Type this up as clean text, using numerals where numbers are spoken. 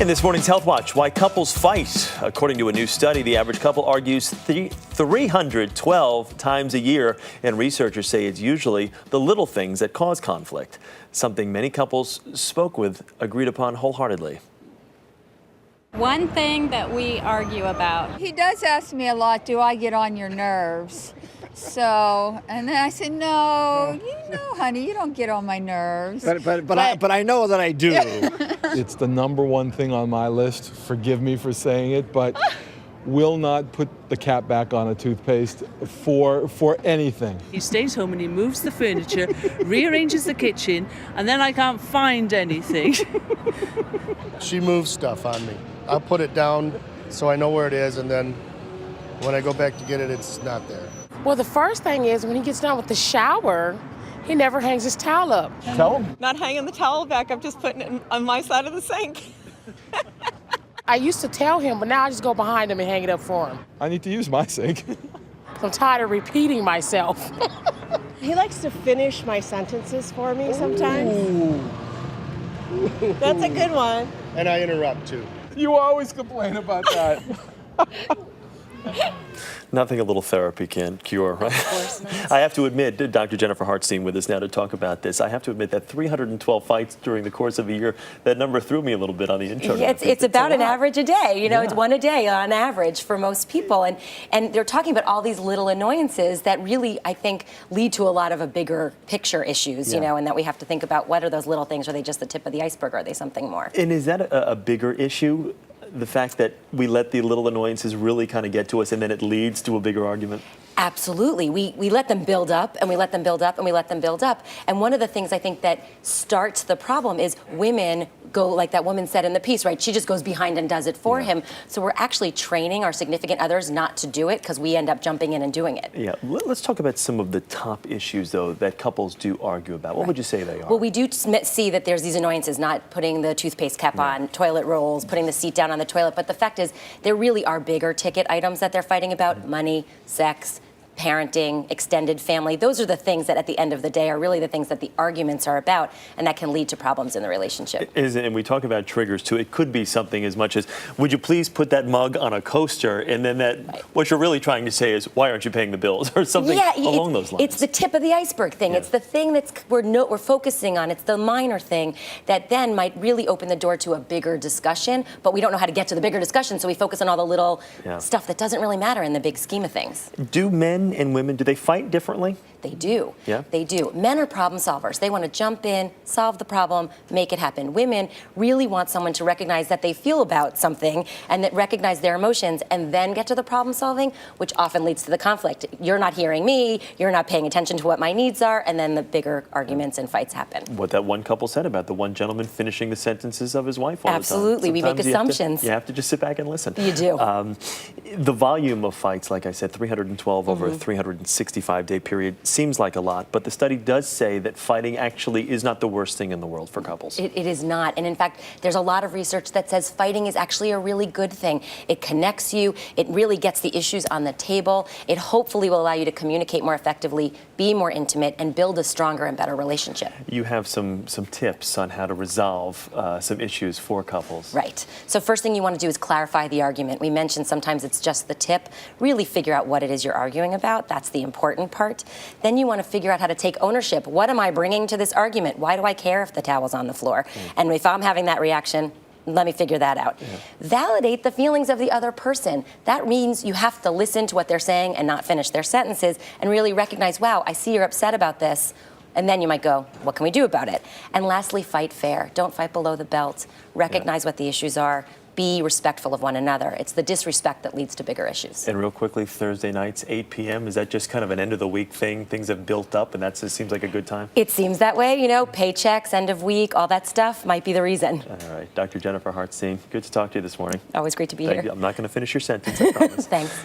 In this morning's Health Watch, why couples fight. According to a new study, the average couple argues 312 times a year, and researchers say it's usually the little things that cause conflict, something many couples spoke with agreed upon wholeheartedly. One thing that we argue about. He does ask me a lot, do I get on your nerves? So, and then I said, no, honey, you don't get on my nerves. But I know that I do. It's the number one thing on my list. Forgive me for saying it, but will not put the cap back on a toothpaste for anything. He stays home and he moves the furniture, rearranges the kitchen, and then I can't find anything. She moves stuff on me. I'll put it down so I know where it is, and then when I go back to get it, it's not there. Well, the first thing is when he gets done with the shower, he never hangs his towel up. Tell him. Not hanging the towel back, I'm just putting it on my side of the sink. I used to tell him, but now I just go behind him and hang it up for him. I need to use my sink. I'm tired of repeating myself. He likes to finish my sentences for me sometimes. That's a good one. And I interrupt too. You always complain about that. Nothing a little therapy can cure, right? Of course not. I have to admit, Dr. Jennifer Hartstein with us now to talk about this. I have to admit that 312 fights during the course of a year, that number threw me a little bit on the intro. Yeah, it's about an average a day. You know, It's one a day on average for most people. And they're talking about all these little annoyances that really, I think, lead to a lot of a bigger picture issues, you know, and that we have to think about what are those little things? Are they just the tip of the iceberg? Are they something more? And is that a bigger issue? The fact that we let the little annoyances really kind of get to us and then it leads to a bigger argument? Absolutely. We let them build up and we let them build up and we let them build up. And one of the things I think that starts the problem is women go, like that woman said in the piece, right? She just goes behind and does it for him. So we're actually training our significant others not to do it because we end up jumping in and doing it. Yeah. Let's talk about some of the top issues, though, that couples do argue about. What would you say they are? Well, we do see that there's these annoyances, not putting the toothpaste cap on, toilet rolls, putting the seat down on the toilet. But the fact is, there really are bigger ticket items that they're fighting about: money, sex, parenting, extended family. Those are the things that at the end of the day are really the things that the arguments are about and that can lead to problems in the relationship. And we talk about triggers too. It could be something as much as, would you please put that mug on a coaster? And then what you're really trying to say is, why aren't you paying the bills? Or something along those lines. It's the tip of the iceberg thing. It's the thing we're focusing on. It's the minor thing that then might really open the door to a bigger discussion, but we don't know how to get to the bigger discussion, so we focus on all the little stuff that doesn't really matter in the big scheme of things. Do men and women, do they fight differently? They do. Yeah. They do. Men are problem solvers. They want to jump in, solve the problem, make it happen. Women really want someone to recognize that they feel about something and that recognize their emotions and then get to the problem solving, which often leads to the conflict. You're not hearing me, you're not paying attention to what my needs are, and then the bigger arguments and fights happen. What that one couple said about the one gentleman finishing the sentences of his wife all Absolutely. the time. We make assumptions. You have to just sit back and listen. You do. The volume of fights, like I said, 312 over a 365-day period, seems like a lot, but the study does say that fighting actually is not the worst thing in the world for couples. It is not. And in fact, there's a lot of research that says fighting is actually a really good thing. It connects you. It really gets the issues on the table. It hopefully will allow you to communicate more effectively, be more intimate, and build a stronger and better relationship. You have some tips on how to resolve some issues for couples. Right. So first thing you want to do is clarify the argument. We mentioned sometimes it's just the tip. Really figure out what it is you're arguing about. That's the important part. Then you want to figure out how to take ownership. What am I bringing to this argument? Why do I care if the towel's on the floor? And if I'm having that reaction, let me figure that out. Validate the feelings of the other person. That means you have to listen to what they're saying and not finish their sentences and really recognize, wow, I see you're upset about this. And then you might go, what can we do about it? And lastly, fight fair. Don't fight below the belt. Recognize what the issues are. Be respectful of one another. It's the disrespect that leads to bigger issues. And real quickly, Thursday nights, 8 p.m., is that just kind of an end of the week thing? Things have built up and it seems like a good time? It seems that way, you know, paychecks, end of week, all that stuff might be the reason. All right, Dr. Jennifer Hartstein, good to talk to you this morning. Always great to be here. I'm not going to finish your sentence, I promise. Thanks.